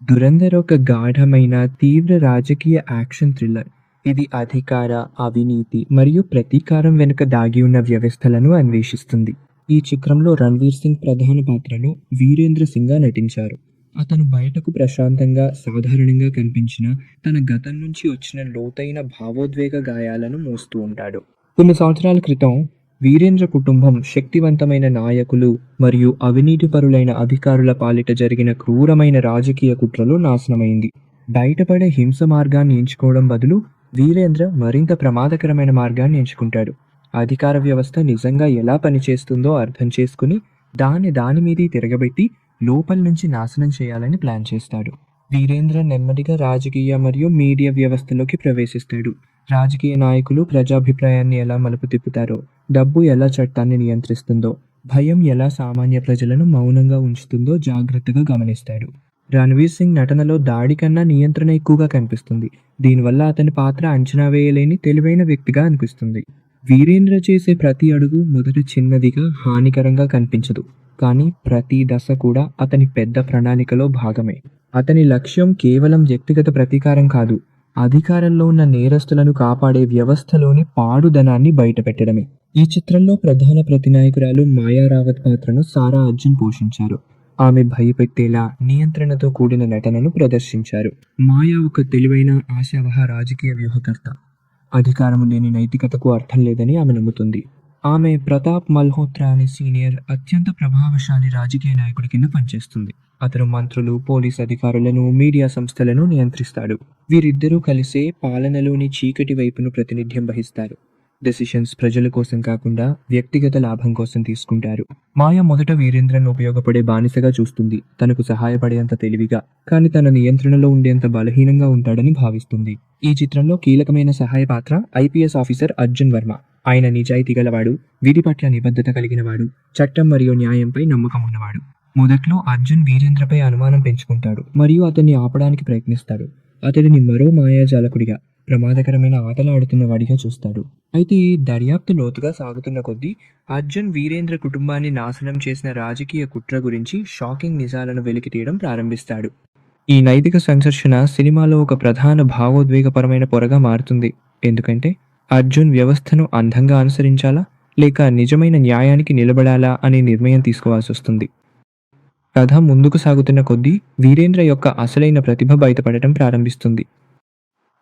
దురంధర్ ఒక గాఢమైన, తీవ్ర రాజకీయ యాక్షన్ థ్రిల్లర్. ఇది అధికార, అవినీతి మరియు ప్రతీకారం వెనుక దాగి ఉన్న వ్యవస్థలను అన్వేషిస్తుంది. ఈ చిత్రంలో రణ్వీర్ సింగ్ ప్రధాన పాత్రలో వీరేంద్ర సింగ్గా నటించారు. అతను బయటకు ప్రశాంతంగా, సాధారణంగా కనిపించిన తన గతం నుంచి వచ్చిన లోతైన భావోద్వేగ గాయాలను మోస్తూ ఉంటాడు. కొన్ని సంవత్సరాల క్రితం వీరేంద్ర కుటుంబం శక్తివంతమైన నాయకులు మరియు అవినీతిపరులైన అధికారుల పాలిట జరిగిన క్రూరమైన రాజకీయ కుట్రలో నాశనమైంది. బయటపడే హింస మార్గాన్ని ఎంచుకోవడం బదులు వీరేంద్ర మరింత ప్రమాదకరమైన మార్గాన్ని ఎంచుకుంటాడు. అధికార వ్యవస్థ నిజంగా ఎలా పనిచేస్తుందో అర్థం చేసుకుని దాని మీదే తిరగబెట్టి లోపల నుంచి నాశనం చేయాలని ప్లాన్ చేస్తాడు. వీరేంద్ర నెమ్మదిగా రాజకీయ మరియు మీడియా వ్యవస్థలోకి ప్రవేశిస్తాడు. రాజకీయ నాయకులు ప్రజాభిప్రాయాన్ని ఎలా మలుపు తిప్పుతారో, డబ్బు ఎలా చట్టాన్ని నియంత్రిస్తుందో, భయం ఎలా సామాన్య ప్రజలను మౌనంగా ఉంచుతుందో జాగ్రత్తగా గమనిస్తాడు. రణ్వీర్ సింగ్ నటనలో దాడి కన్నా నియంత్రణ ఎక్కువగా కనిపిస్తుంది. దీనివల్ల అతని పాత్ర అంచనా వేయలేని తెలివైన వ్యక్తిగా అనిపిస్తుంది. వీరేంద్ర చేసే ప్రతి అడుగు మొదట చిన్నదిగా, హానికరంగా కనిపించదు, కానీ ప్రతి దశ కూడా అతని పెద్ద ప్రణాళికలో భాగమే. అతని లక్ష్యం కేవలం వ్యక్తిగత ప్రతీకారం కాదు, అధికారంలో ఉన్న నేరస్తులను కాపాడే వ్యవస్థలోని పాడుదనాన్ని బయటపెట్టడమే. ఈ చిత్రంలో ప్రధాన ప్రతినాయకురాలు మాయా రావత్ పాత్రను సారా అర్జున్ పోషించారు. ఆమె భయపెట్టేలా, నియంత్రణతో కూడిన నటనను ప్రదర్శించారు. మాయా ఒక తెలివైన, ఆశావహ రాజకీయ వ్యూహకర్త. అధికారం లేని నైతికతకు అర్థం లేదని ఆమె నమ్ముతుంది. ఆమె ప్రతాప్ మల్హోత్రా అనే సీనియర్, అత్యంత ప్రభావశాలి రాజకీయ నాయకుడి కింద పనిచేస్తుంది. అతను మంత్రులు, పోలీస్ అధికారులను, మీడియా సంస్థలను నియంత్రిస్తాడు. వీరిద్దరూ కలిసే పాలనలోని చీకటి వైపును ప్రాతినిధ్యం వహిస్తారు. డెసిషన్స్ ప్రజల కోసం కాకుండా వ్యక్తిగత లాభం కోసం తీసుకుంటారు. మాయ మొదట వీరేంద్రను ఉపయోగపడే బానిసగా చూస్తుంది. తనకు సహాయపడేంత తెలివిగా, కానీ తన నియంత్రణలో ఉండేంత బలహీనంగా ఉంటాడని భావిస్తుంది. ఈ చిత్రంలో కీలకమైన సహాయ పాత్ర ఐపీఎస్ ఆఫీసర్ అర్జున్ వర్మ. ఆయన నిజాయితీ గలవాడు, విధి పట్ల నిబద్ధత కలిగినవాడు, చట్టం మరియు న్యాయంపై నమ్మకం ఉన్నవాడు. మొదట్లో అర్జున్ వీరేంద్రపై అనుమానం పెంచుకుంటాడు మరియు అతన్ని ఆపడానికి ప్రయత్నిస్తాడు. అతడిని మరో మాయాజాలకుడిగా, ప్రమాదకరమైన ఆటలు ఆడుతున్న వాడిగా చూస్తాడు. అయితే దర్యాప్తు లోతుగా సాగుతున్న కొద్దీ అర్జున్ వీరేంద్ర కుటుంబాన్ని నాశనం చేసిన రాజకీయ కుట్ర గురించి షాకింగ్ నిజాలను వెలికితీయడం ప్రారంభిస్తాడు. ఈ నైతిక సంఘర్షణ సినిమాలో ఒక ప్రధాన భావోద్వేగపరమైన పొరగా మారుతుంది. ఎందుకంటే అర్జున్ వ్యవస్థను అందంగా అనుసరించాలా లేక నిజమైన న్యాయానికి నిలబడాలా అనే నిర్ణయం తీసుకోవాల్సి వస్తుంది. కథ ముందుకు సాగుతున్న కొద్దీ వీరేంద్ర యొక్క అసలైన ప్రతిభ బయటపడటం ప్రారంభిస్తుంది.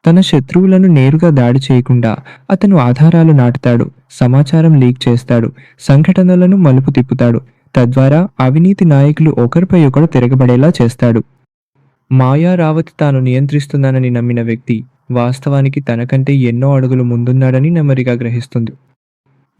తన శత్రువులను నేరుగా దాడి చేయకుండా అతను ఆధారాలు నాటుతాడు, సమాచారం లీక్ చేస్తాడు, సంఘటనలను మలుపు తిప్పుతాడు. తద్వారా అవినీతి నాయకులు ఒకరిపై ఒకరు తిరగబడేలా చేస్తాడు. మాయా రావత్ తాను నియంత్రిస్తున్నానని నమ్మిన వ్యక్తి వాస్తవానికి తనకంటే ఎన్నో అడుగులు ముందున్నాడని నెమ్మదిగా గ్రహిస్తుంది.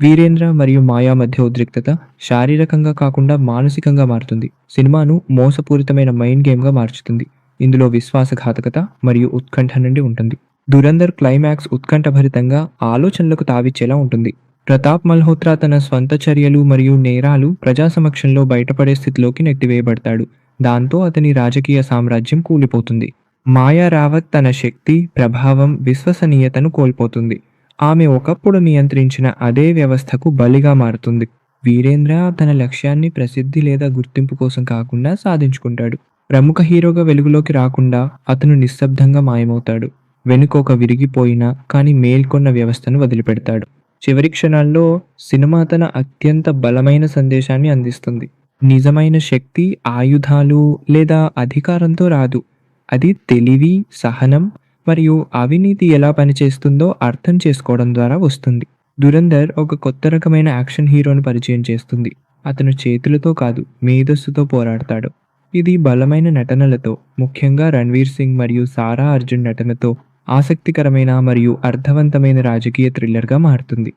వీరేంద్ర మరియు మాయా మధ్య ఉద్రిక్తత శారీరకంగా కాకుండా మానసికంగా మారుతుంది. సినిమాను మోసపూరితమైన మైండ్ గేమ్గా మార్చుతుంది. ఇందులో విశ్వాసఘాతకత మరియు ఉత్కంఠ నుండి ఉంటుంది. దురంధర్ క్లైమాక్స్ ఉత్కంఠభరితంగా, ఆలోచనలకు తావిచ్చేలా ఉంటుంది. ప్రతాప్ మల్హోత్రా తన స్వంత చర్యలు మరియు నేరాలు ప్రజా సమక్షంలో బయటపడే స్థితిలోకి నెట్టివేయబడతాడు. దాంతో అతని రాజకీయ సామ్రాజ్యం కూలిపోతుంది. మాయా రావత్ తన శక్తి, ప్రభావం, విశ్వసనీయతను కోల్పోతుంది. ఆమె ఒకప్పుడు నియంత్రించిన అదే వ్యవస్థకు బలిగా మారుతుంది. వీరేంద్ర తన లక్ష్యాన్ని ప్రసిద్ధి లేదా గుర్తింపు కోసం కాకుండా సాధించుకుంటాడు. ప్రముఖ హీరోగా వెలుగులోకి రాకుండా అతను నిశ్శబ్దంగా మాయమవుతాడు. వెనుక విరిగిపోయిన కానీ మేల్కొన్న వ్యవస్థను వదిలిపెడతాడు. చివరి క్షణాల్లో సినిమా తన అత్యంత బలమైన సందేశాన్ని అందిస్తుంది. నిజమైన శక్తి ఆయుధాలు లేదా అధికారంతో రాదు. అది తెలివి, సహనం మరియు అవినీతి ఎలా పనిచేస్తుందో అర్థం చేసుకోవడం ద్వారా వస్తుంది. దురంధర్ ఒక కొత్త రకమైన యాక్షన్ హీరోను పరిచయం చేస్తుంది. అతను చేతులతో కాదు, మేధస్సుతో పోరాడతాడు. ఇది బలమైన నటనలతో, ముఖ్యంగా రణ్వీర్ సింగ్ మరియు సారా అర్జున్ నటనతో ఆసక్తికరమైన మరియు అర్థవంతమైన రాజకీయ థ్రిల్లర్గా మారుతుంది.